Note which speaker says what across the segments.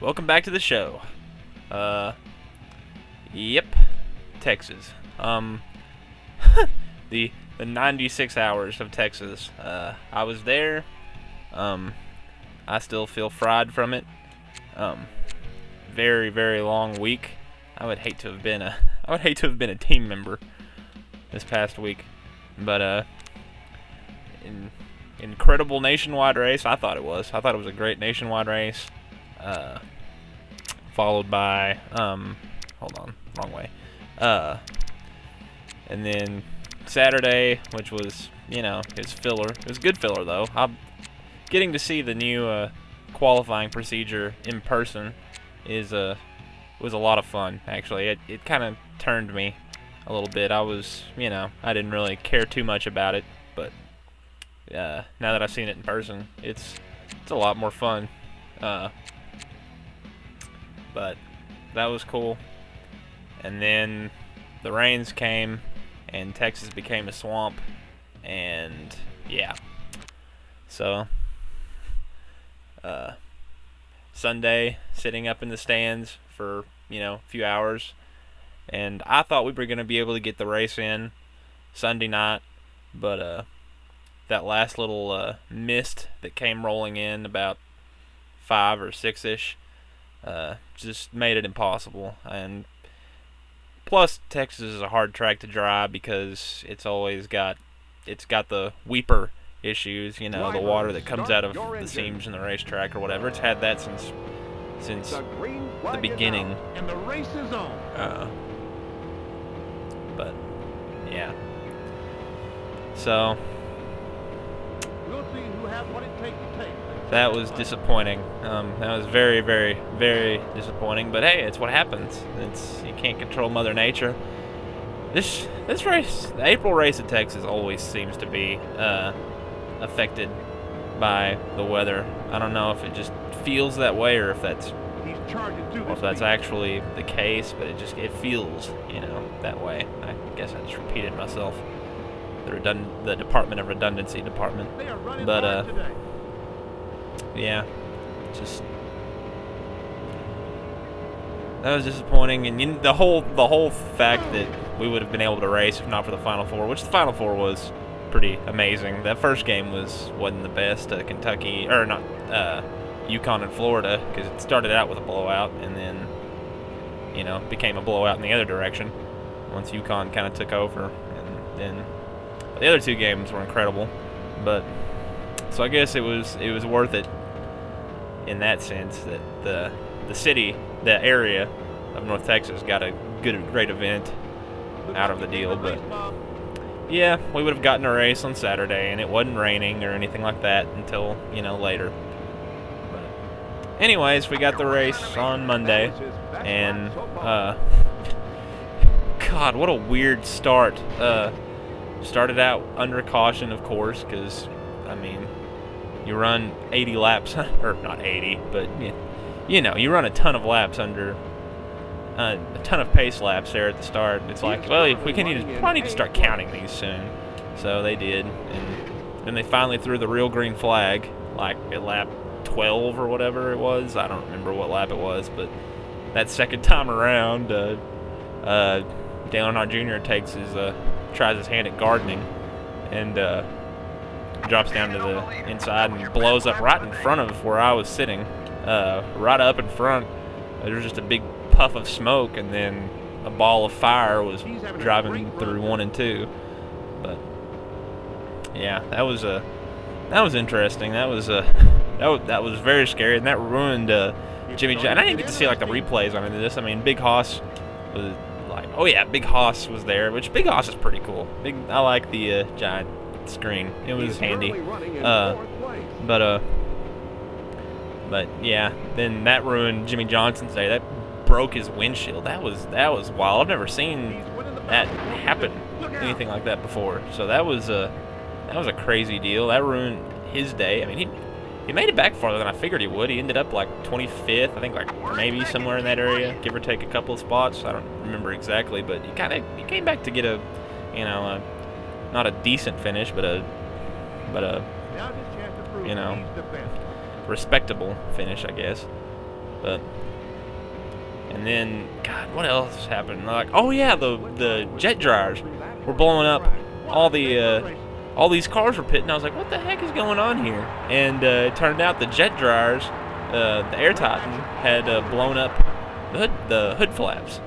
Speaker 1: welcome back to the show. Yep, Texas. The 96 hours of Texas. I was there. I still feel fried from it. Very, very long week. I would hate to have been a team member this past week, but incredible nationwide race. I thought it was a great nationwide race. Followed by hold on, wrong way. And then Saturday, which was, it's filler. It was good filler though. Getting to see the new qualifying procedure in person was a lot of fun. Actually, it kind of turned me a little bit. I didn't really care too much about it, but now that I've seen it in person, it's a lot more fun. But that was cool. And then the rains came, and Texas became a swamp, and yeah. So Sunday, sitting up in the stands for a few hours, and I thought we were going to be able to get the race in Sunday night, but that last little mist that came rolling in about 5 or 6-ish just made it impossible. And plus, Texas is a hard track to drive because it's got the weeper issues, the water that comes out of the seams in the racetrack or whatever. It's had that since the beginning.
Speaker 2: And the race is on.
Speaker 1: But yeah. So
Speaker 2: We'll see who has what it takes to take.
Speaker 1: that was disappointing. That was very, very, very disappointing. But hey, it's what happens. You can't control Mother Nature. This race, the April race at Texas, always seems to be affected by the weather. I don't know if it just feels that way or if that's actually the case, but it feels that way. I guess I just repeated myself. The Department of Redundancy department. But yeah, just that was disappointing. And the whole fact that we would have been able to race if not for the Final Four, which the Final Four was pretty amazing. That first game wasn't the best. Kentucky, or not, UConn and Florida, because it started out with a blowout and then became a blowout in the other direction once UConn kind of took over. And then the other two games were incredible. But so I guess it was worth it in that sense that the city, the area of North Texas got a great event out of the deal. But yeah, we would have gotten a race on Saturday, and it wasn't raining or anything like that until later. But anyways, we got the race on Monday, and God, what a weird start. Started out under caution, of course, because you run 80 laps, or not 80, but you run a ton of laps under a ton of pace laps there at the start. It's like, well, we probably need to start counting these soon. So they did, and then they finally threw the real green flag, like at lap 12 or whatever it was. I don't remember what lap it was, but that second time around, Dale Earnhardt Jr. tries his hand at gardening, and drops down to the inside and blows up right in front of where I was sitting. Right up in front, there was just a big puff of smoke, and then a ball of fire was driving through 1 and 2. But yeah, that was interesting. That was very scary, and that ruined Jimmy Johnson. And I didn't get to see like the replays on any of this. Big Hoss was like, oh yeah, Big Hoss was there, which Big Hoss is pretty cool. I like the giant screen. It was handy. But yeah, then that ruined Jimmy Johnson's day. That broke his windshield. That was wild. I've never seen that happen, anything like that before. So that was a crazy deal. That ruined his day. He made it back farther than I figured he would. He ended up like 25th, I think, like maybe somewhere in that area, give or take a couple of spots. I don't remember exactly, but he came back to get a not a decent finish, but a respectable finish, I guess. But and then, God, what else happened? Like, oh yeah, the jet dryers were blowing up. All these cars were pitting. I was like, what the heck is going on here? And it turned out the jet dryers, the Air Titan, had blown up the hood flaps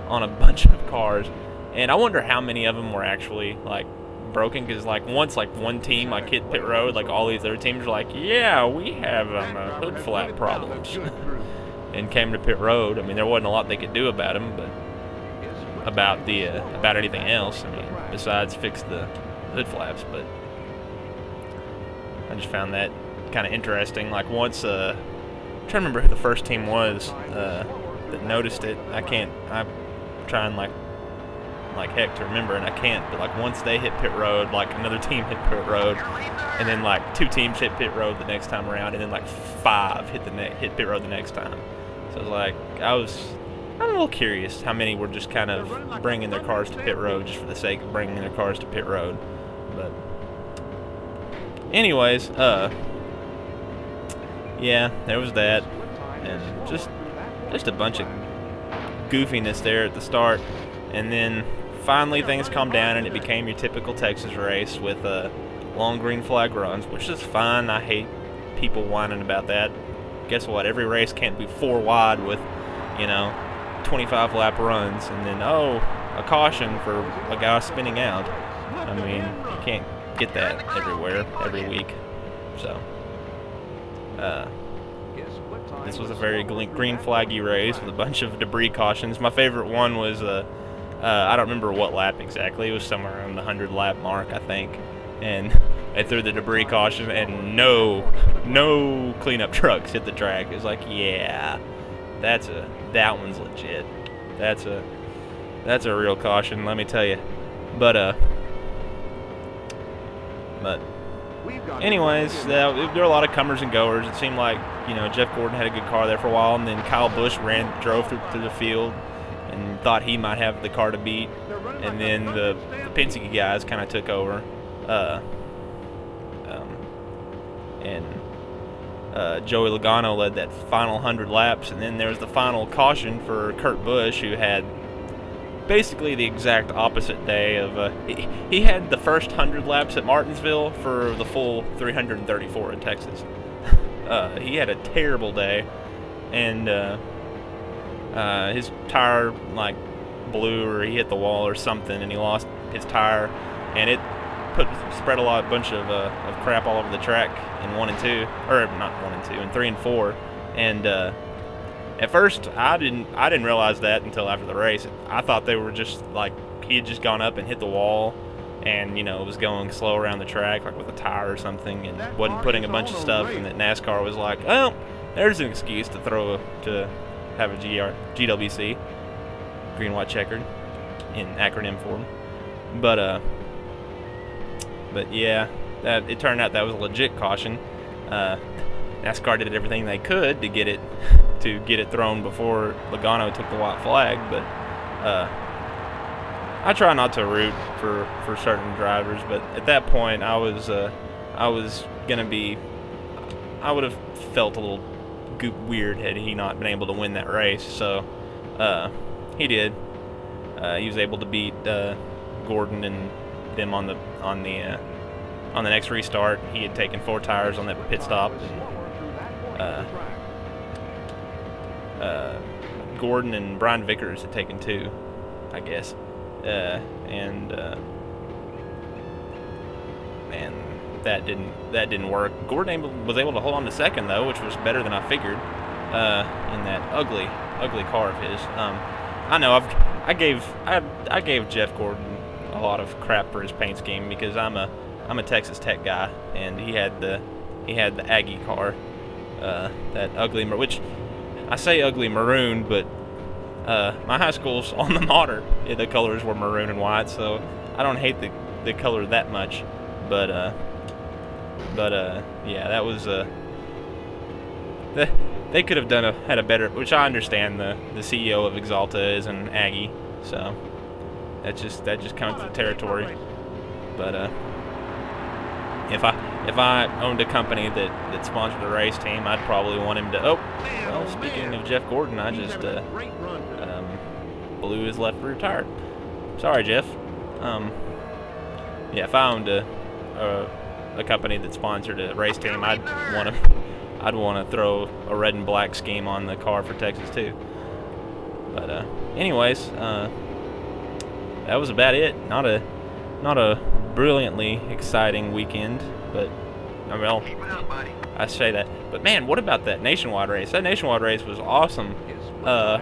Speaker 1: on a bunch of cars. And I wonder how many of them were actually like broken, because like once like one team like hit pit road, like all these other teams were like, yeah, we have hood flap problems, and came to pit road. I mean, there wasn't a lot they could do about them, but about anything else. I mean, besides fix the hood flaps. But I just found that kind of interesting. Like once, I'm trying to remember who the first team was that noticed it. I'm trying like heck to remember, and I can't. But like once they hit pit road, like another team hit pit road, and then like 2 teams hit pit road the next time around, and then like 5 hit pit road the next time. So it was like I'm a little curious how many were just kind of bringing their cars to pit road just for the sake of bringing their cars to pit road. But anyways, yeah, there was that, and just a bunch of goofiness there at the start, and then finally things calmed down and it became your typical Texas race with long green flag runs, which is fine. I hate people whining about that. Guess what? Every race can't be 4 wide with, 25 lap runs, and then a caution for a guy spinning out. I mean, you can't get that everywhere every week. So this was a very green flaggy race with a bunch of debris cautions. My favorite one was I don't remember what lap exactly. It was somewhere around the 100 lap mark, I think. And they threw the debris caution, and no cleanup trucks hit the track. It was like, yeah, that one's legit. That's a real caution, let me tell you. But anyways, there were a lot of comers and goers. It seemed like Jeff Gordon had a good car there for a while, and then Kyle Busch drove through the field and thought he might have the car to beat, and then the Penske guys kind of took over, and Joey Logano led that final 100 laps, and then there was the final caution for Kurt Busch, who had basically the exact opposite day of he had the first 100 laps at Martinsville for the full 334 in Texas. He had a terrible day, and his tire like blew, or he hit the wall or something, and he lost his tire, and it spread a bunch of crap all over the track in 1 and 2, or not 1 and 2, in 3 and 4. And at first I didn't realize that until after the race. I thought they were just like he had just gone up and hit the wall, and was going slow around the track like with a tire or something, and wasn't putting a bunch of stuff, and that NASCAR was like, oh, there's an excuse to have a GWC, green, white, checkered, in acronym form. But yeah, it turned out that was a legit caution. NASCAR did everything they could to get it thrown before Logano took the white flag, but I try not to root for certain drivers, but at that point I would have felt a little weird had he not been able to win that race. So he did. He was able to beat Gordon and them on the next restart. He had taken 4 tires on that pit stop, and Gordon and Brian Vickers had taken 2, I guess, and that didn't work. Gordon was able to hold on to second though, which was better than I figured in that ugly car of his. I know I gave Jeff Gordon a lot of crap for his paint scheme because I'm a Texas Tech guy, and he had the Aggie car, that ugly, which I say ugly maroon, but my high school's on the modder. The colors were maroon and white, so I don't hate the color that much. But yeah, that was they could have had a better, which I understand the CEO of Exalta is an Aggie, so that just comes with the territory. But If I owned a company that sponsored a race team, I'd probably want him to. Oh, well, speaking of Jeff Gordon, I just blew his left rear tire. Sorry, Jeff. Yeah, if I owned a company that sponsored a race team, I'd want to throw a red and black scheme on the car for Texas too. But anyways, that was about it. Not a brilliantly exciting weekend, but well, I say that. But man, what about that nationwide race? That nationwide race was awesome. I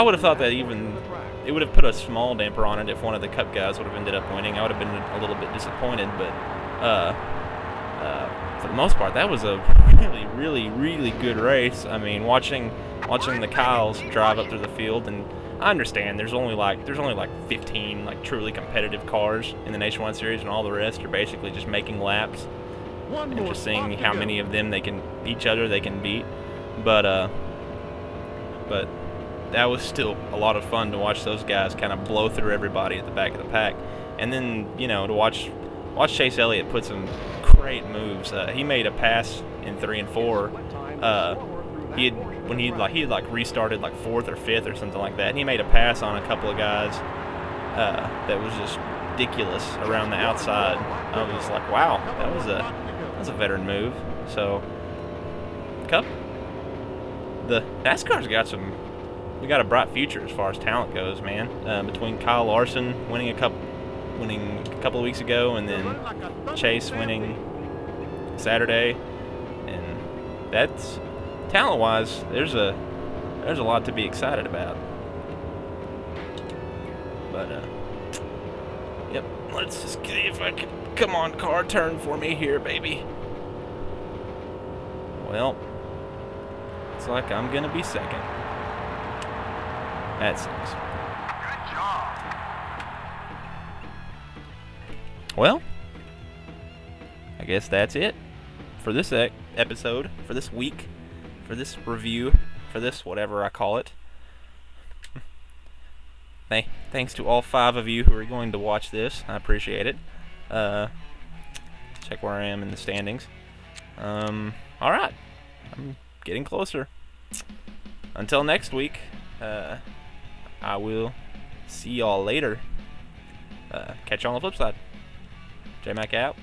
Speaker 1: would have thought that it would have put a small damper on it if one of the Cup guys would have ended up winning. I would have been a little bit disappointed, but for the most part, that was a really good race. I mean, watching the Kyles drive up through the field, and I understand there's only like 15 like truly competitive cars in the Nationwide Series, and all the rest are basically just making laps and just seeing how many of them they can beat. But that was still a lot of fun to watch those guys kind of blow through everybody at the back of the pack, and then to watch Chase Elliott put some great moves. He made a pass in 3 and 4. He had restarted like 4th or 5th or something like that, and he made a pass on a couple of guys that was just ridiculous around the outside. I was like, wow, that was a veteran move. So, Cup, the NASCAR's got a bright future as far as talent goes, man. Between Kyle Larson winning a couple of weeks ago, and then Chase winning Saturday, and that's talent-wise. There's a lot to be excited about. But yep. Let's just see if I can. Come on, car, turn for me here, baby. Well, looks like I'm gonna be second. That sucks.
Speaker 2: Good job.
Speaker 1: Well, I guess that's it for this episode, for this week, for this review, for this whatever I call it. Thanks to all 5 of you who are going to watch this. I appreciate it. Check where I am in the standings. Alright. I'm getting closer. Until next week, I will see y'all later. Catch you on the flip side. J-Mac out.